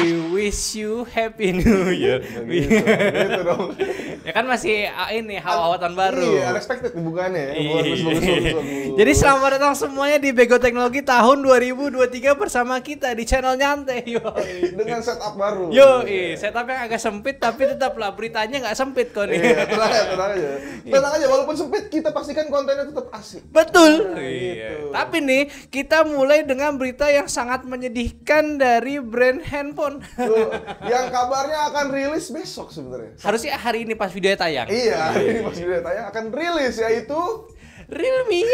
We wish you happy new year. Gitu dong. Ya kan masih ini hawa-hawa tahun baru. Iya, unexpected bukannya ya. Bagus. Jadi selamat datang semuanya di Bego Teknologi tahun 2023 bersama kita di channel Nyantai. Dengan setup baru. Setup yang agak sempit tapi tetaplah beritanya nggak sempit kok nih. Iya, tenang aja. Walaupun sempit kita pastikan kontennya tetap asik. Betul. Gitu. Tapi nih kita mulai dengan berita yang sangat menyedihkan dari brand handphone. Tuh, yang kabarnya akan rilis besok sebenarnya. Harusnya hari ini pas videonya tayang. Iya, ini pas video tayang akan rilis yaitu Realme.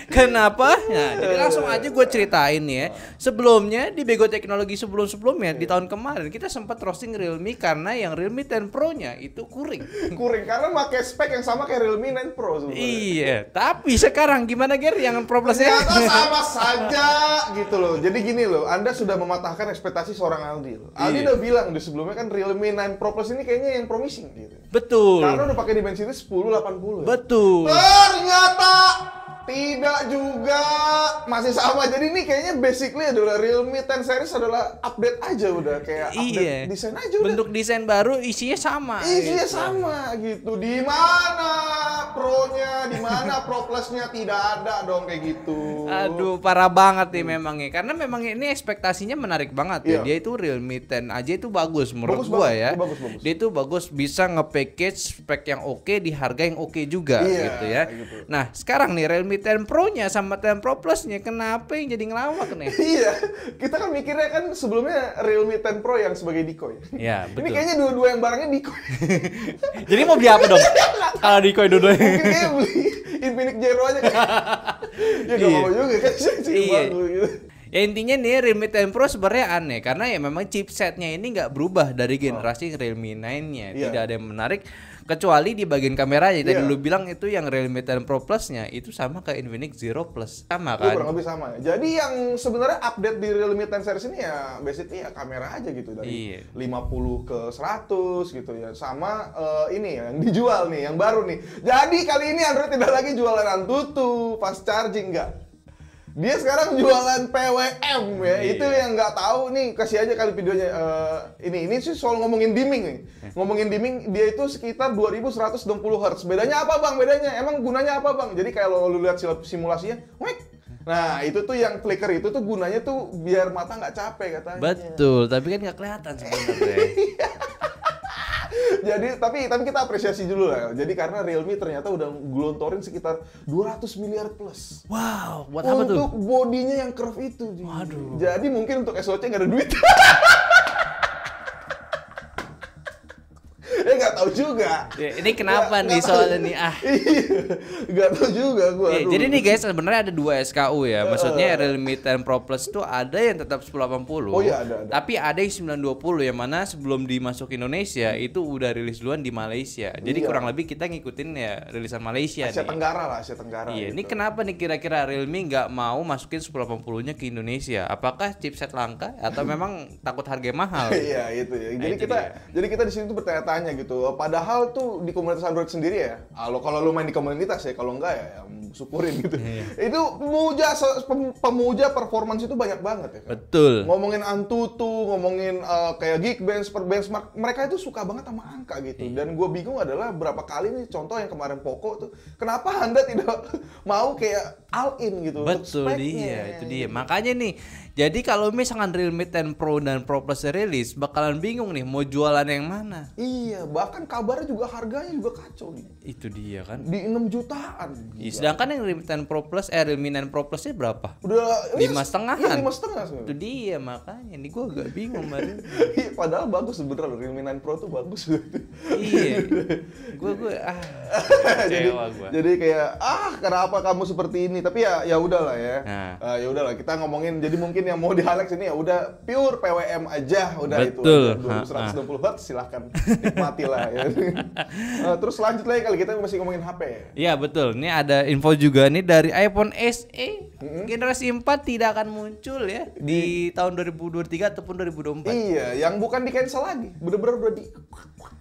Kenapa? Nah, jadi langsung aja gue ceritain ya. Sebelumnya di Bego Teknologi sebelumnya di tahun kemarin kita sempat roasting Realme karena yang Realme 10 Pro-nya itu kuring karena pakai spek yang sama kayak Realme 9 Pro sebenarnya. Iya, tapi sekarang gimana Ger yang Pro Plus-nya? Ternyata sama saja gitu loh. Jadi gini loh, Anda sudah mematahkan ekspektasi seorang Aldi loh. Aldi udah bilang di sebelumnya kan Realme 9 Pro Plus ini kayaknya yang promising gitu. Betul. Karena udah pakai dimensity 1080. Betul. Ternyata tidak juga, masih sama. Jadi ini kayaknya basically adalah Realme 10 series adalah update aja udah kayak update desain aja udah. Bentuk desain baru, isinya sama. Isinya sama gitu. Di mana Pro-nya, di mana Pro Plus-nya tidak ada dong kayak gitu. Aduh, parah banget nih memang ya. Karena memang ini ekspektasinya menarik banget ya. Dia itu Realme 10 aja itu bagus menurut gua ya. Bagus. Dia itu bagus, bisa nge-package spek yang oke di harga yang oke juga gitu ya. Gitu. Nah, sekarang nih Realme 10 Pro-nya sama 10 Pro Plus-nya kenapa yang jadi ngelawak nih? Iya, kita kan mikirnya kan sebelumnya Realme 10 Pro yang sebagai decoy. Iya, betul. Ini kayaknya dua-dua yang barangnya decoy. Jadi mau beli apa dong? Kalau decoy dua-duanya. Mungkin kayak beli Infinix Zero aja kan. Ya gak apa-apa juga kan sih bagus gitu. Ya intinya nih Realme 10 Pro sebenarnya aneh karena ya memang chipsetnya ini nggak berubah dari generasi Realme 9-nya. Tidak ada yang menarik kecuali di bagian kameranya. Tadi lu bilang itu yang Realme 10 Pro Plus-nya itu sama kayak Infinix Zero Plus. Sama kan? Kurang lebih sama ya. Jadi yang sebenarnya update di Realme 10 series ini ya basically ya kamera aja gitu dari 50 ke 100 gitu ya. Sama ini ya yang dijual nih, yang baru nih. Jadi kali ini Android tidak lagi jualan Antutu, fast charging enggak. Dia sekarang jualan PWM ya. Itu yang nggak tahu nih, kasih aja kali videonya. Ini sih soal ngomongin dimming nih. Ngomongin dimming, dia itu sekitar 2160 Hz. Bedanya apa bang? Emang gunanya apa bang? Jadi kalau lu lihat simulasinya, wek. Nah itu tuh yang flicker itu tuh gunanya tuh biar mata nggak capek katanya. Betul, tapi kan nggak kelihatan sebenarnya. Jadi tapi kita apresiasi dulu lah. Jadi karena Realme ternyata udah gelontorin sekitar 200 miliar plus. Wow, buat apa tuh? Untuk bodinya yang curve itu. Waduh. Jadi mungkin untuk SoC nggak ada duit. Nggak tahu juga. Ya, ini kenapa nih soalnya nih Nggak tahu juga gua. Jadi nih guys sebenarnya ada 2 SKU ya. Maksudnya Realme 10 Pro Plus tuh ada yang tetap 1080. Oh iya ada. Tapi ada yang 920 yang mana sebelum dimasuk Indonesia itu udah rilis duluan di Malaysia. Jadi kurang lebih kita ngikutin ya rilisan Malaysia Asia nih. Asia Tenggara. Iya, gitu. ini kenapa nih kira-kira Realme nggak mau masukin 1080-nya ke Indonesia? Apakah chipset langka atau memang takut harga mahal? Iya, itu ya. Jadi kita di sini tuh bertanya-tanya gitu. Padahal tuh di komunitas Android sendiri ya. Kalau lu main di komunitas ya, kalau enggak ya syukurin gitu. Itu pemuja performance itu banyak banget ya kan. Betul. Ngomongin Antutu, ngomongin kayak Geekbench, Benchmark, mereka itu suka banget sama angka gitu. Dan gue bingung adalah berapa kali nih contoh yang kemarin Poco tuh, kenapa Anda tidak mau kayak all in gitu. Betul dia, itu dia. Makanya nih, jadi kalau misalkan Realme 10 Pro dan Pro Plus rilis, bakalan bingung nih mau jualan yang mana. Iya, bahkan kabarnya juga harganya juga kacau gitu. Itu dia kan. Di 6 jutaan. Iya, sedangkan yang Realme 10 Pro Plus, Realme 9 Pro Plus-nya berapa? Udah 5,5-an. Iya, 5,5. Itu dia makanya. Ini gue agak bingung baru. Iya, padahal bagus sebenarnya Realme 9 Pro tuh bagus. Iya. Gue jadi kayak kenapa kamu seperti ini? Tapi ya udahlah ya. Ya udahlah kita ngomongin. Jadi mungkin yang mau di Alex ini ya udah pure PWM aja, udah. Betul. Itu aja. 2120 Hz silahkan nikmati lah Ya. Terus lanjut lagi kali kita masih ngomongin HP. Iya betul. Ini ada info juga nih dari iPhone SE generasi 4 tidak akan muncul ya di tahun 2023 ataupun 2024. Iya, yang bukan di cancel lagi, bener-bener udah di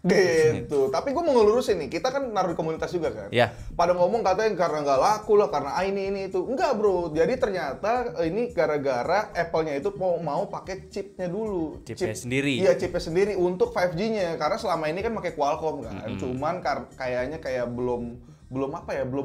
gitu. Tapi gue mau ngelurusin nih, kita kan naruh di komunitas juga kan. Iya. Pada ngomong katanya karena nggak laku lah, karena ini itu. Enggak bro, jadi ternyata ini gara-gara Apple-nya itu mau pakai chipnya dulu. Chipnya sendiri. Iya, chipnya sendiri untuk 5G-nya. Karena selama ini kan pakai Qualcomm kan. Cuman kayaknya kayak belum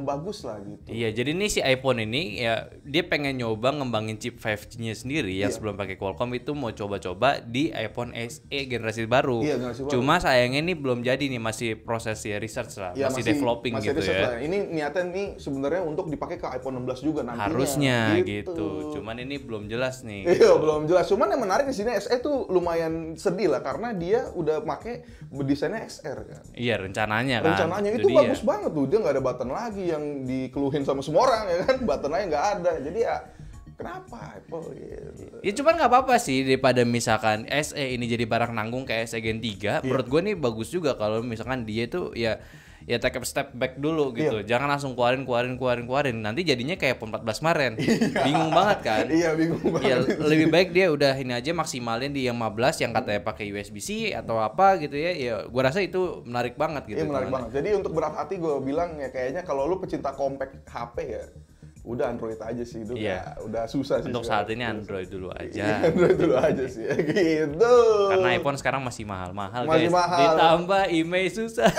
bagus lah gitu. Iya, jadi nih si iPhone ini ya dia pengen nyoba ngembangin chip 5G-nya sendiri yang sebelum pakai Qualcomm itu mau coba-coba di iPhone SE generasi baru. Iya, generasi baru. Cuma sayangnya ini belum jadi nih, masih proses ya research lah, Ya, masih developing masih gitu research ya. lah. Ini niatnya nih sebenarnya untuk dipakai ke iPhone 16 juga nantinya. Harusnya gitu. Cuman ini belum jelas nih. Iya, belum jelas. Cuman yang menarik di sini SE tuh lumayan sedih lah karena dia udah pakai desainnya XR kan. Iya, rencananya kan. Rencananya itu bagus banget tuh. Dia nggak ada button lagi yang dikeluhin sama semua orang ya kan. Buttonnya nggak ada. Jadi ya kenapa Apple gitu. Ya cuman nggak apa-apa sih daripada misalkan SE ini jadi barang nanggung kayak SE Gen 3. Menurut gue nih bagus juga kalau misalkan dia itu ya take a step back dulu gitu. Jangan langsung keluarin. Nanti jadinya kayak iPhone 14 kemarin. Bingung banget kan? Iya, bingung banget. Ya, lebih baik dia udah ini aja maksimalin di yang 15 yang katanya pakai USB-C atau apa gitu ya. Ya gua rasa itu menarik banget gitu. Iya, menarik banget. Jadi untuk berat hati gue bilang ya kayaknya kalau lu pecinta compact HP ya udah Android aja sih itu udah susah sih. Untuk saat ini Android dulu aja. Android dulu aja sih gitu. Karena iPhone sekarang masih mahal-mahal guys. Ditambah email susah.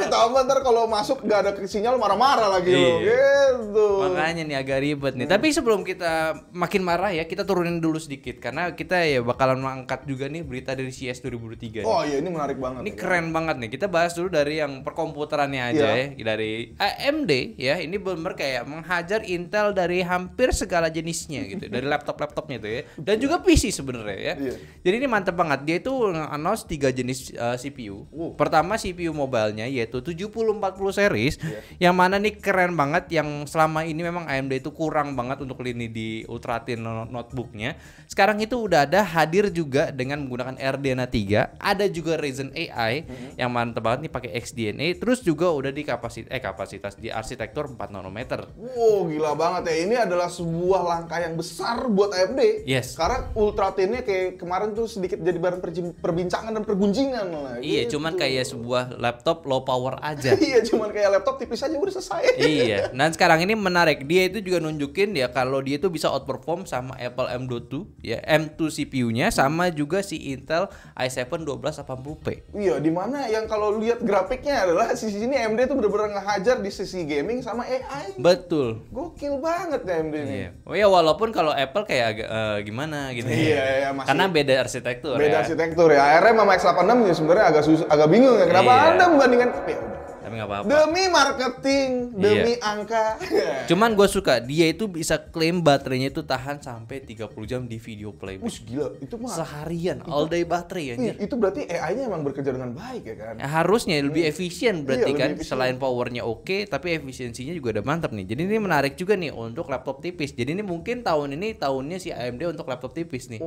Ditambah ntar kalau masuk nggak ada sinyal marah-marah lagi lo gitu. Makanya nih agak ribet nih. Tapi sebelum kita makin marah ya, kita turunin dulu sedikit karena kita ya bakalan mengangkat juga nih berita dari CES 2023. Oh iya, ini menarik banget. Ini keren banget nih. Kita bahas dulu dari yang perkomputerannya aja ya. Dari AMD ya. Ini benar kayak menghajar Intel dari hampir segala jenisnya gitu, dari laptop-laptopnya itu ya, dan juga PC sebenarnya ya. Jadi ini mantep banget. Dia itu announce 3 jenis CPU. Pertama CPU mobile-nya yaitu 7040 series, yang mana nih keren banget. Yang selama ini memang AMD itu kurang banget untuk lini di Ultratin notebooknya. Sekarang itu udah ada hadir juga dengan menggunakan RDNA 3. Ada juga Ryzen AI yang mantep banget nih pakai XDNA. Terus juga udah di kapasitas di arsitektur 4 nanometer. Wow, gila banget ya. Ini adalah sebuah langkah yang besar buat AMD. Yes. Karena Ultratin-nya kayak kemarin tuh sedikit jadi bahan perbincangan dan pergunjingan lah. Iya, gitu. cuman kayak sebuah laptop low power aja. Iya, cuman kayak laptop tipis aja udah selesai. Iya. Dan sekarang ini menarik. Dia itu juga nunjukin ya kalau dia itu bisa outperform sama Apple M.2 ya, M2 CPU-nya sama juga si Intel i7 1280p. Iya, dimana yang kalau lihat grafiknya adalah sisi sini AMD tuh bener-bener ngehajar di sisi gaming sama AI. Betul. Gokil banget ya AMD ini. Iya. Oh ya, walaupun kalau Apple kayak agak gimana gitu. Iya, masih karena beda arsitektur. Beda arsitektur ya. ARM sama X86 ya sebenarnya agak bingung ya. Kenapa Anda membandingkan? Ya udah. Tapi nggak apa-apa. Demi marketing, demi angka. Cuman gue suka dia itu bisa klaim baterainya itu tahan sampai 30 jam di video playback. Gila, itu mah seharian all day baterai ya. Itu berarti AI-nya emang bekerja dengan baik ya kan? Harusnya lebih efisien berarti kan. Efisien. Selain powernya oke, tapi efisiensinya juga udah mantap nih. Jadi ini menarik juga nih untuk laptop tipis. Jadi ini mungkin tahun ini tahunnya si AMD untuk laptop tipis nih.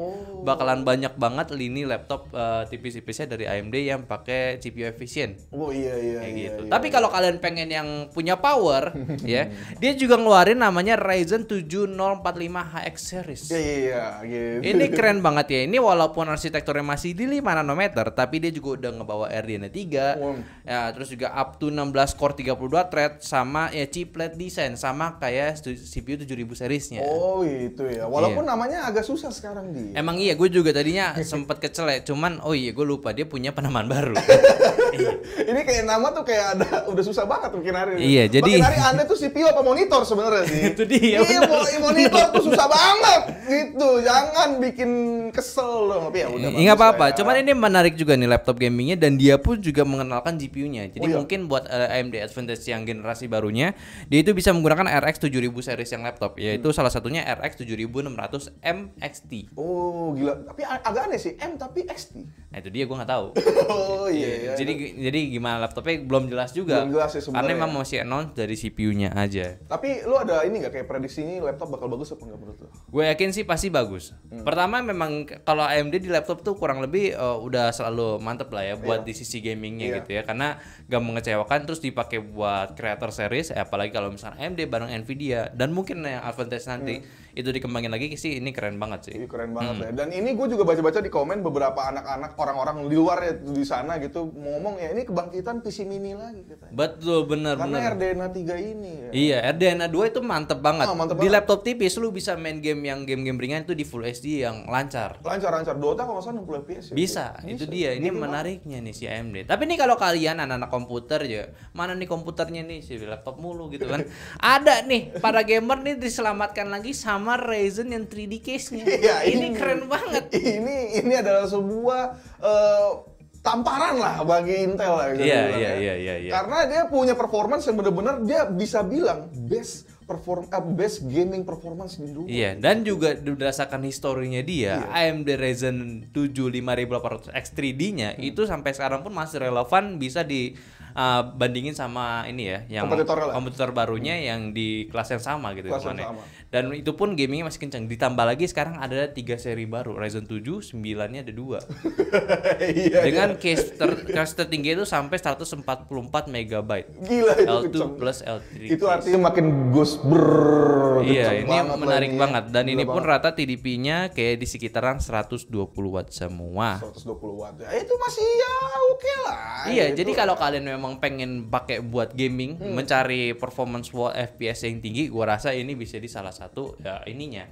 Bakalan banyak banget lini laptop tipis-tipisnya dari AMD yang pakai CPU efisien. Oh iya. Gitu. Tapi kalau kalian pengen yang punya power ya, dia juga ngeluarin namanya Ryzen 7045HX series. Iya, gitu. Ini keren banget ya. Ini walaupun arsitekturnya masih di 5 nanometer, tapi dia juga udah ngebawa RDNA 3. Ya, terus juga up to 16 core 32 thread sama ya chiplet design sama kayak CPU 7000 seriesnya. Oh, itu ya. Walaupun namanya agak susah sekarang dia. Emang iya, gue juga tadinya sempet kecel ya. Cuman gue lupa dia punya penamaan baru. Ini kayak nama tuh kayak udah susah banget bikin hari ini. Iya, jadi makin hari Anda tuh CPU apa monitor sebenarnya sih? Itu dia. Iya, monitor tuh susah banget gitu. Jangan bikin kesel dong. Tapi ya udah. Nggak apa-apa. Cuman ini menarik juga nih laptop gamingnya dan dia pun juga mengenalkan GPU-nya. Jadi mungkin buat AMD Advantage yang generasi barunya, dia itu bisa menggunakan RX 7000 series yang laptop. Yaitu salah satunya RX 7600M XT. Oh, gila. Tapi agak aneh sih, M tapi XT. Nah, itu dia gue nggak tahu. Oh iya. Jadi gimana laptopnya belum jelas jelas juga. Belum jelas sih sebenarnya. Karena memang masih announce dari CPU-nya aja. Tapi lu ada ini nggak kayak prediksi ini laptop bakal bagus apa nggak menurut lu? Gue yakin sih pasti bagus. Pertama memang kalau AMD di laptop tuh kurang lebih udah selalu mantep lah ya buat di sisi gamingnya gitu ya. Karena gak mengecewakan, terus dipakai buat creator series, apalagi kalau misalnya AMD bareng Nvidia, dan mungkin yang advantage nanti itu dikembangin lagi sih, ini keren banget sih. Keren banget ya. Dan ini gue juga baca-baca di komen beberapa anak-anak orang-orang di luar ya di sana gitu ngomong ya ini kebangkitan PC mini lagi katanya. Betul, benar. Karena RDNA 3 ini ya. Iya, RDNA 2 itu mantep banget. Mantep di banget. laptop tipis lu bisa main game-game ringan itu di Full HD yang lancar. Lancar. Dota kalau nggak salah 60 FPS ya. Bisa, itu dia. Ini menariknya nih si AMD. Tapi nih kalau kalian anak-anak komputer ya, mana nih komputernya nih, si laptop mulu gitu kan. Ada nih para gamer nih diselamatkan lagi sama Ryzen yang 3D case-nya. Iya, ini keren banget. Ini adalah sebuah tamparan lah bagi Intel lah gitu. Iya. Karena dia punya performance yang benar-benar dia bisa bilang best gaming performance di dunia. Iya, dan juga berdasarkan historinya dia, AMD Ryzen 7 5800X 3D-nya itu sampai sekarang pun masih relevan, bisa bandingin sama ini ya, yang kompetitor barunya yang di kelas yang sama gitu teman-teman. Dan itu pun gamingnya masih kencang. Ditambah lagi sekarang ada 3 seri baru, Ryzen 7, 9-nya ada 2. Dengan case tertinggi itu sampai 144 MB. Gila itu L2 kencang. plus L3. Itu artinya makin Iya, ini menarik banget. Dan ini pun rata TDP-nya kayak di sekitaran 120 watt semua. 120 watt. Ya itu masih ya oke lah. Iya, gitu. jadi kalau kalian memang pengen pakai buat gaming, mencari performance FPS yang tinggi, gua rasa ini bisa di salah satu ya ininya.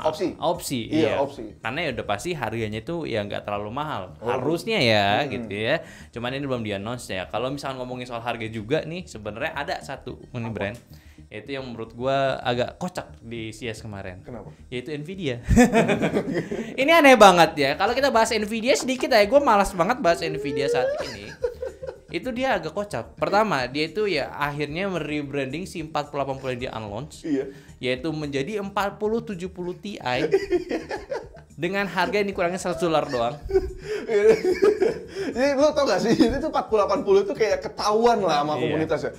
Opsi. Iya, opsi. Karena ya udah pasti harganya itu ya nggak terlalu mahal. Harusnya ya gitu ya. Cuman ini belum di-announce ya. Kalau misalnya ngomongin soal harga juga nih, sebenarnya ada satu brand. Itu yang menurut gua agak kocak di CES kemarin. Kenapa? Yaitu Nvidia. Ini aneh banget ya. Kalau kita bahas Nvidia sedikit ya, gua malas banget bahas Nvidia saat ini. Itu dia agak kocak. Pertama, dia itu ya akhirnya merebranding si 4080 yang dia unlaunch. Yaitu menjadi 4070 Ti. Dengan harga yang dikurangin $100 doang. Jadi lu tau gak sih, ini tuh 4080 itu kayak ketahuan lah sama komunitasnya.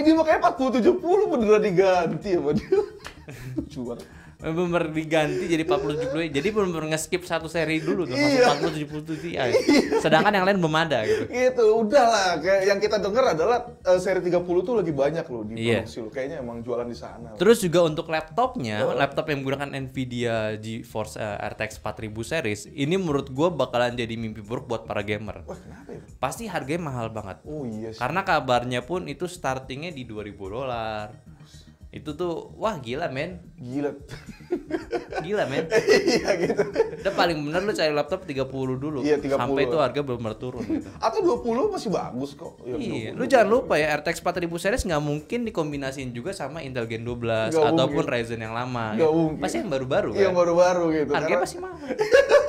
Ini makanya 4070 beneran diganti sama dia. Lucu banget. Bener diganti jadi 4070, jadi bener nge-skip satu seri dulu tuh, masuk 4070 Ti. Sedangkan yang lain belum ada gitu. Gitu, udahlah. Kayak yang kita dengar adalah seri 30 tuh lagi banyak loh di produksi lo. Kayaknya emang jualan di sana. Terus juga untuk laptopnya, laptop yang menggunakan Nvidia GeForce RTX 4000 series, ini menurut gua bakalan jadi mimpi buruk buat para gamer. Wah, kenapa ya? Pasti harganya mahal banget. Oh iya sih. Karena kabarnya pun itu startingnya di $2.000. Itu tuh wah gila men. Gila men. Iya gitu. Udah paling bener lu cari laptop 30 dulu. Iya, 30. Sampai itu harga benar turun gitu. Atau 20 masih bagus kok. Iya, lu jangan lupa ya RTX 4000 series nggak mungkin dikombinasiin juga sama Intel Gen 12 ataupun Ryzen yang lama. Nggak mungkin. Pasti yang baru-baru kan. Iya, yang baru-baru gitu. Harganya pasti mahal.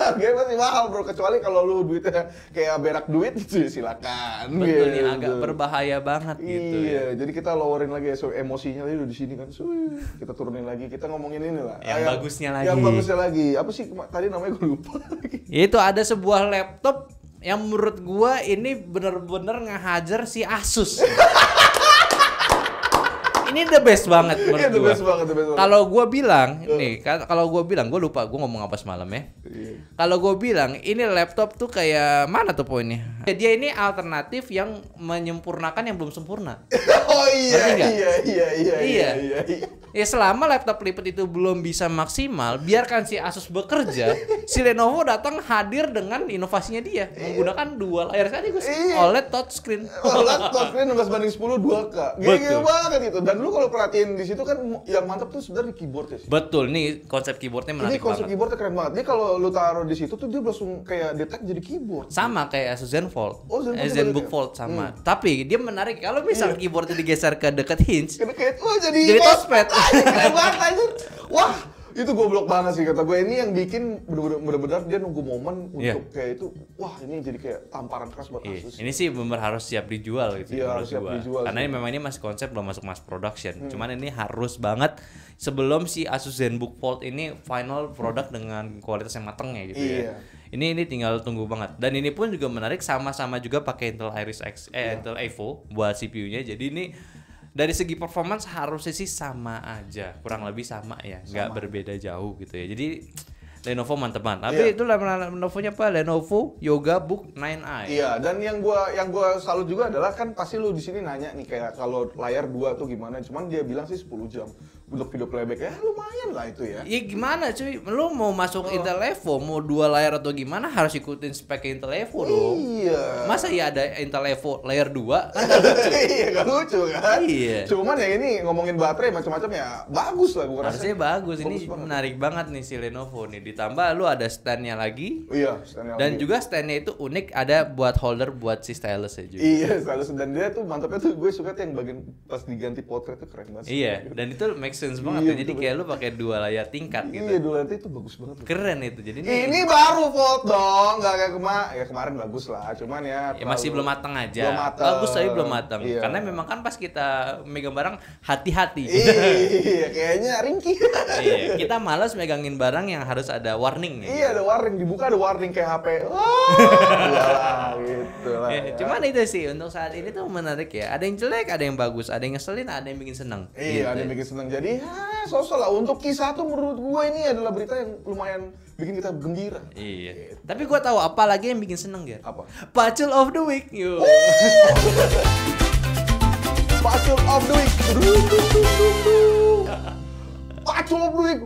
Harganya pasti mahal bro, kecuali kalau lu duitnya kayak berak duit gitu ya silakan. Betul nih, agak berbahaya banget gitu. Iya, jadi kita lowerin lagi ya, so emosinya tadi udah di sini kan. Kita turunin lagi, kita ngomongin ini lah. Yang bagusnya lagi. Yang bagusnya lagi. Apa sih tadi namanya gue lupa. Itu ada sebuah laptop yang menurut gua ini bener-bener ngehajar si Asus. Ini the best banget menurut the best banget. Kalau gua bilang, gua lupa gua ngomong apa semalam ya. Kalau gua bilang ini laptop tuh kayak mana tuh poinnya? Dia ini alternatif yang menyempurnakan yang belum sempurna. Oh iya. Ya selama laptop lipat itu belum bisa maksimal, biarkan si Asus bekerja. Si Lenovo datang hadir dengan inovasinya dia, menggunakan dua layar sekaligus, OLED touchscreen. OLED touchscreen 16:10 2K. Gila banget itu. Dan lu kalau perhatiin di situ kan yang mantap tuh sebenarnya keyboardnya sih. Betul, nih konsep keyboardnya menarik banget. Ini konsep keyboardnya keren banget. Ini kalau lu taruh di situ tuh dia langsung kayak detect jadi keyboard. Sama kayak Asus ZenFold. ZenBook Fold sama. Tapi dia menarik kalau misalnya keyboardnya digeser ke dekat hinge. Jadi touchpad. Keren banget anjir. Wah, itu goblok banget sih kata gue. Ini yang bikin bener-bener dia nunggu momen untuk kayak itu. Wah, ini jadi kayak tamparan keras buat Asus. Ini sih bener harus siap dijual gitu. Iya, harus siap dijual. Karena memang ini masih konsep belum masuk mass production. Cuman ini harus banget sebelum si Asus ZenBook Fold ini final product dengan kualitas yang matangnya gitu ya. Ini tinggal tunggu banget. Dan ini pun juga menarik, sama-sama juga pakai Intel Iris X Intel Evo buat CPU-nya. Jadi ini dari segi performance harusnya sih sama aja, kurang lebih sama ya, nggak berbeda jauh gitu ya. Jadi Lenovo mantep banget. Tapi itu Lenovo-nya apa? Lenovo Yoga Book 9i. Iya, dan yang gua salut juga adalah kan pasti lu di sini nanya nih kayak kalau layar 2 tuh gimana. Cuman dia bilang sih 10 jam untuk video playback ya lumayan lah itu ya. Iya gimana cuy? Lu mau masuk Intel Evo mau 2 layar atau gimana harus ikutin spek Intel Evo dong. Iya. Masa ya ada Intel Evo layar 2? Kan gak lucu. Iya, gak lucu kan? Iya. Cuman ya ini ngomongin baterai macam-macam ya bagus lah gua rasa. Harusnya bagus. Ini menarik banget nih si Lenovo nih. Ditambah lu ada stand-nya lagi. Iya, stand-nya dan lagi. juga stand-nya itu unik, ada buat holder buat si stylus ya juga. Iya, stylus, dan dia tuh mantapnya tuh gue suka tuh yang bagian pas diganti potret tuh keren banget. Iya, dan itu make sense banget tuh. Jadi kayak lu pakai 2 layar tingkat gitu. Iya, 2 layar itu bagus banget. Keren itu. Jadi ini baru Volt dong, nggak kayak kemarin bagus lah. Cuman ya masih belum matang aja. Belum matang. Bagus tapi belum matang. Iya. Karena memang kan pas kita megang barang hati-hati. Iya, kayaknya ringkih. Iya, kita malas megangin barang yang harus ada warning. Iya, ada warning, dibuka ada warning kayak HP. Gitu lah. Cuman itu sih untuk saat ini tuh menarik ya. Ada yang jelek, ada yang bagus, ada yang ngeselin, ada yang bikin seneng. Iya, ada yang bikin seneng. Jadi sosok lah untuk Q1 menurut gue ini adalah berita yang lumayan bikin kita gembira. Iya. Tapi gue tahu apa lagi yang bikin seneng ya. Apa? Pacul of the Week. Yuk. Pacul of the Week. Pacul of the Week.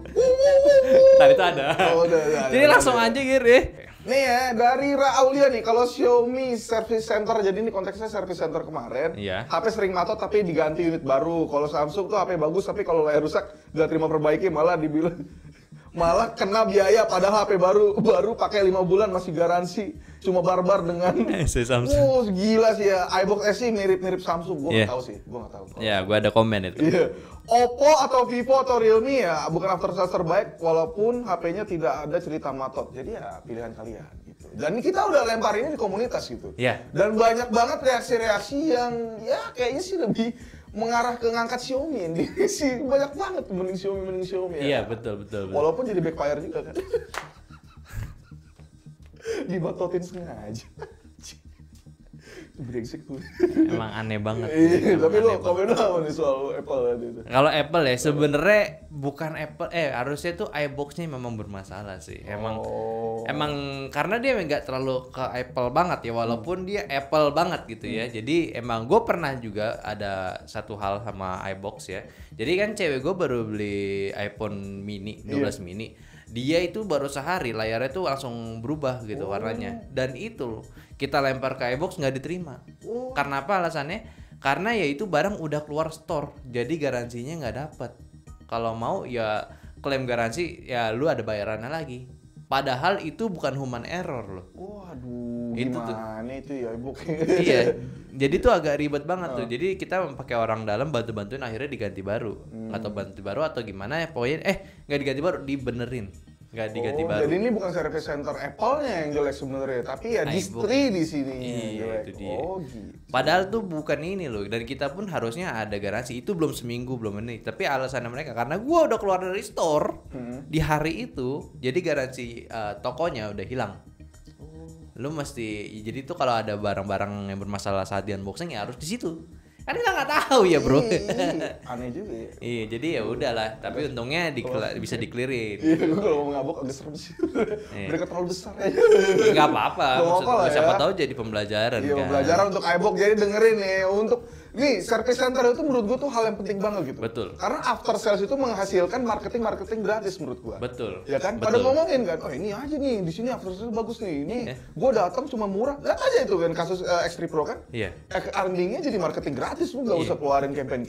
Tadi itu ada. Jadi langsung aja gitu. Nih ya, dari Aulia nih, kalau Xiaomi Service Center, jadi ini konteksnya Service Center kemarin, HP sering matot tapi diganti unit baru. Kalau Samsung tuh HP bagus tapi kalau layar rusak gak terima perbaiki, malah dibilang malah kena biaya, padahal HP baru pakai 5 bulan masih garansi. Cuma barbar dengan Samsung. Gila sih ya. iBox S sih mirip-mirip Samsung, gua nggak tahu sih, gua nggak tahu. Ya, gua ada komen itu. Iya. Oppo atau Vivo atau Realme ya bukan after sales terbaik walaupun HP-nya tidak ada cerita matot. Jadi ya pilihan kalian gitu. Dan kita udah lempar ini di komunitas gitu. Iya. Dan banyak banget reaksi-reaksi yang ya kayaknya sih lebih mengarah ke ngangkat Xiaomi ini sih, banyak banget mending Xiaomi ya. Iya, betul. Walaupun jadi backfire juga kan. Dibatotin sengaja. Brengsek tuh. Emang aneh banget. Iya, tapi lo komen apa nih soal Apple tadi itu? Kalau Apple ya sebenarnya bukan Apple, harusnya tuh iBox-nya memang bermasalah sih. Emang karena dia nggak terlalu ke Apple banget ya, walaupun dia Apple banget gitu ya. Jadi emang gue pernah juga ada satu hal sama iBox ya. Jadi kan cewek gue baru beli iPhone mini 12 mini. Dia itu baru sehari layarnya tuh langsung berubah gitu warnanya. Dan itu kita lempar ke iBox nggak diterima. Karena apa alasannya? Karena ya itu barang udah keluar store, jadi garansinya nggak dapet. Kalau mau ya klaim garansi ya lu ada bayarannya lagi. Padahal itu bukan human error loh. Waduh, itu gimana itu ya iBox? Iya, jadi tuh agak ribet banget tuh. Jadi kita pakai orang dalam bantuin akhirnya diganti baru. Atau bantu baru atau gimana ya pokoknya nggak diganti baru, dibenerin. Nggak diganti baru. Jadi ini bukan service center Apple-nya yang jelek sebenarnya, tapi ya distri di sini yang jelek. Itu dia. Gitu. Padahal tuh bukan ini loh, dan kita pun harusnya ada garansi. Itu belum seminggu belum ini. Tapi alasannya mereka karena gua udah keluar dari store di hari itu, jadi garansi tokonya udah hilang. Lu mesti jadi tuh kalau ada barang-barang yang bermasalah saat di unboxing ya harus di situ. Kan kita nggak tahu ya bro. Aneh juga ya. Iya, jadi ya udahlah. Tapi untungnya bisa diklirin. Iya, gue kalau mau ngabok agak serem sih. Mereka terlalu besar aja. Nggak apa-apa. Siapa tahu jadi pembelajaran. Iya, pembelajaran untuk iBox. Jadi dengerin nih untuk nih service center itu menurut gue tuh hal yang penting banget gitu. Betul. Karena after sales itu menghasilkan marketing gratis menurut gue. Betul. Ya kan? Pada ngomongin kan, oh ini aja nih di sini after sales bagus nih. Ini gue datang cuma murah. Lihat aja itu kan kasus X3 Pro kan. Iya. Earningnya jadi marketing gratis, lu nggak usah keluarin campaign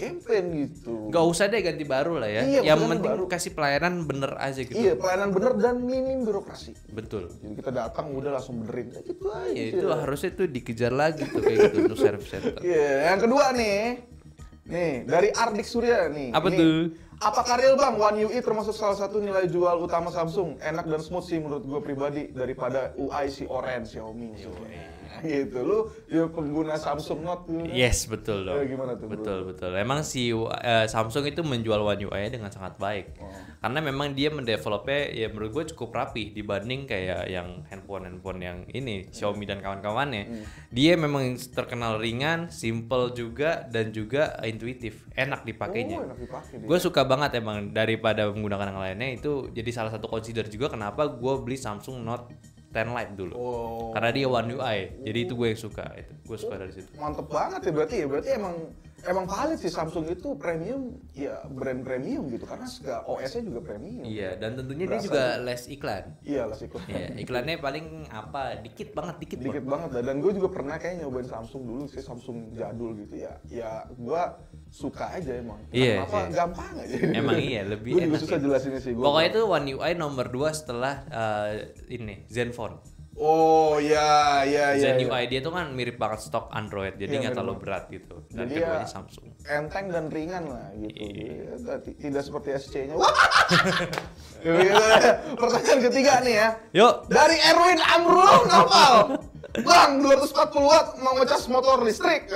gitu. Nggak usah deh ganti baru lah ya. Iya, yang penting kasih pelayanan bener aja gitu. Iya, pelayanan bener dan minim birokrasi. Betul. Jadi kita datang udah langsung benerin gitu aja. Iya, itu harusnya tuh dikejar lagi tuh kayak gitu untuk service center. Iya, yang kedua nih dari Ardik Surya nih. Apa tuh? Apakah real bang, One UI termasuk salah satu nilai jual utama Samsung? Enak dan smooth sih menurut gue pribadi daripada UI si Orange Xiaomi. Gitu, lu ya pengguna Samsung Note gitu. Yes, betul dong. Gimana tuh? Betul. Emang si Samsung itu menjual One UI dengan sangat baik. Karena memang dia mendevelopnya ya menurut gue cukup rapi dibanding kayak yang handphone yang ini Xiaomi dan kawan-kawannya. Dia memang terkenal ringan, simple juga dan juga intuitif, enak dipakainya. Enak dipakai. Gue suka banget emang daripada menggunakan yang lainnya, itu jadi salah satu consider juga kenapa gue beli Samsung Note 10 Lite dulu. Karena dia One UI. Jadi itu gue yang suka. Gue suka dari situ. Mantep banget ya berarti. Berarti emang valid sih Samsung itu premium, ya brand premium gitu karena OS-nya juga premium. Iya, dan tentunya dia juga less iklan. Iya, less iklan. Iya, iklannya paling dikit banget. Dikit banget. Dan gue juga pernah kayak nyobain Samsung dulu sih, Samsung jadul gitu ya. Ya gue suka aja emang. Iya, kenapa gampang aja. Emang iya, lebih gue juga susah jelasinnya sih. Pokoknya itu One UI nomor 2 setelah ini Zenfone. Oh iya. Zen UI dia tuh kan mirip banget stok Android, jadi nggak terlalu berat gitu. Dan jadi keduanya Samsung. Enteng dan ringan lah gitu. Tidak seperti SC-nya. Pertanyaan ketiga nih ya. Yuk. Dari Erwin Amrul Novel. Bang, 240 watt mau ngecas motor listrik.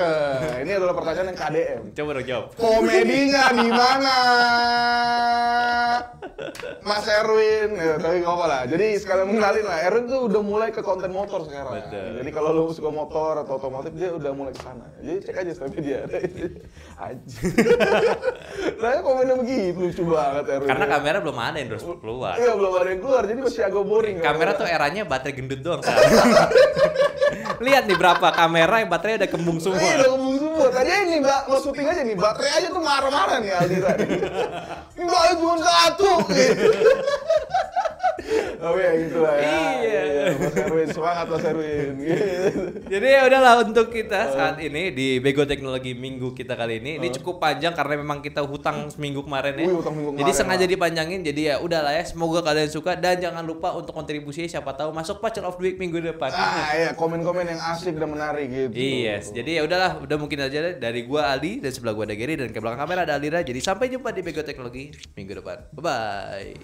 Ini adalah pertanyaan yang KDM. Coba dong jawab. Komedinya di mana? Mas Erwin, ya, tapi nggak apa lah. Jadi sekalian mengenalin lah, Erwin tuh udah mulai ke konten motor sekarang. Betul. Jadi kalau lu suka motor atau otomotif, dia udah mulai ke sana. Jadi cek aja story dia. Anjir. Saya komennya begitu, lucu banget Erwin. Karena kamera belum ada yang terus keluar. Iya, belum ada yang keluar, jadi masih agak boring. Kamera tuh eranya baterai gendut doang kan. Lihat nih berapa kamera yang baterainya udah kembung semua. Iya, udah kembung semua. Tadi ini Mbak, mau syuting aja nih, baterai aja tuh marah-marah nih Aldira. Mbak, cuma satu gitu. Oh ya gitu lah ya. Iya. Mas Erwin, semangat Mas Erwin. Jadi ya udahlah untuk kita saat ini di Bego Teknologi Minggu kita kali ini. Ini cukup panjang karena memang kita hutang seminggu kemarin ya. Hutang minggu jadi kemarin, sengaja dipanjangin. Jadi ya udahlah ya. Semoga kalian suka dan jangan lupa untuk kontribusi, siapa tahu masuk Pacel of the Week minggu depan. Iya, komen-komen yang asik dan menarik gitu. Yes. Jadi ya udahlah, udah mungkin aja dari gua Aldi dan sebelah gua ada Gary dan ke belakang kamera ada Alira. Jadi sampai jumpa di Bego Teknologi minggu depan. Bye bye.